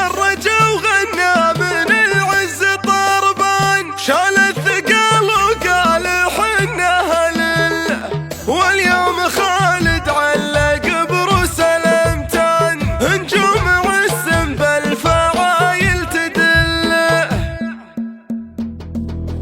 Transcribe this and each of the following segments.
تخرج وغنى من العز طربان، شال الثقال وقال حنا هلله. واليوم خالد علق بروس الامتان، هنجوم عالسم بالفعايل تدله.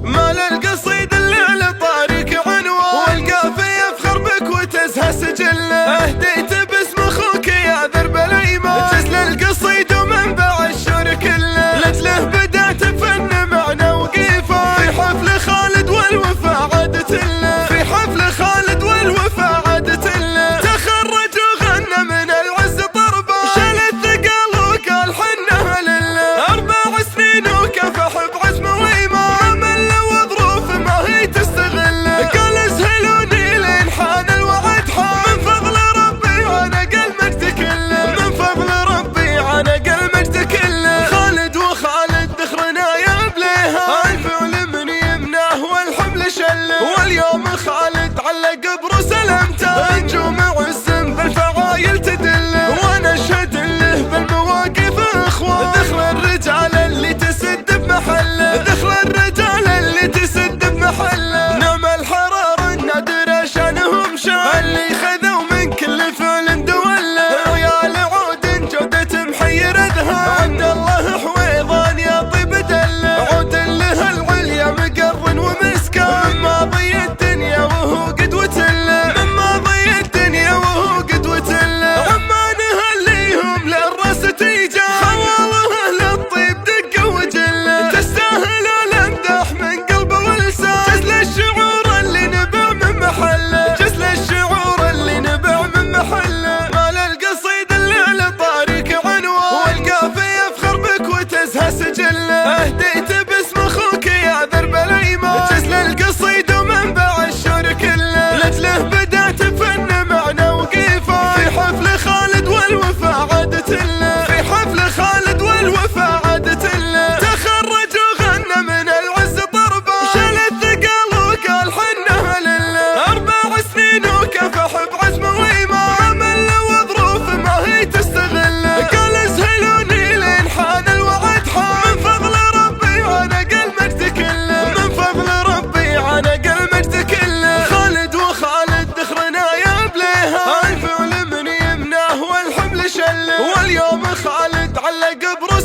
مال القصيد اللي لطارق عنوان، والقافية يفخر بك وتزهى سجله. اهديت باسم اخوك يا ذرب الايمان، جزل القصيد ومنبع الشعر كله. لجله بدأت بفن معنى وقيفه، في حفل خالد والوفا عادت له. في حفل خالد والوفا عادت له. تخرج وغنى من العز طربا، شال الثقال وقال حنا لله. 4 سنين وكفح بعزمه وإيمان، ما مل وظروف ما هي تستغله. قال اسهلوني لين حان الوعد حان، من فضل ربي عنق المجد كله. من فضل ربي عنق المجد كله. خالد وخالد ذخرنا يا بليها، الفعل من يمناه والحمل شله. واليوم خالد علق بروس الامتان، نجوم عالسم بالفعايل تدله. وانا اشهد له بالمواقف اخوان، ذخر الرجال اللي تسد بمحله. ذخر الرجال اللي تسد بمحله. نعم الحرار النادر شانهم شان، اللي خذوا من كل فعل دوله. ريال عود جودة محير اذهان، عبد الله حويضان يا طيب دله. عود له العليا مقر ومسكان، من ماضي الدنيا وهو قدوة له. من ماضي الدنيا وهو قدوة له. عمانه اللي هم للراس تيجان، خوالها للطيب دقه وجله. تستاهل الامدح من قلبه ولسان، جزل الشعور اللي نبع من محله. جزل الشعور اللي نبع من محله. مال القصيد اللي لطارق عنوان، والقافية يفخر بك وتزهى سجله. اهديت باسم اخوك يا ذرب الايمان، جزل القصيد ومنبع الشعر كله. لجله بدأت بفن معنى وقيفه، في حفل خالد والوفا عادت له. في حفل خالد والوفا عادت له. تخرج وغنى من العز طربا، شال الثقال وقال حنا لله. 4 سنين وكفح بعزمه وإيمان، ما مل وظروف ما هي تستغله. قال اسهلوني لين حان الوعد حان، من فضل ربي عنق المجد كله. من فضل ربي عنق المجد كله. خالد وخالد ذخرنا يا بليها، الفعل من يمناه والحمل شله. واليوم خالد علق بروس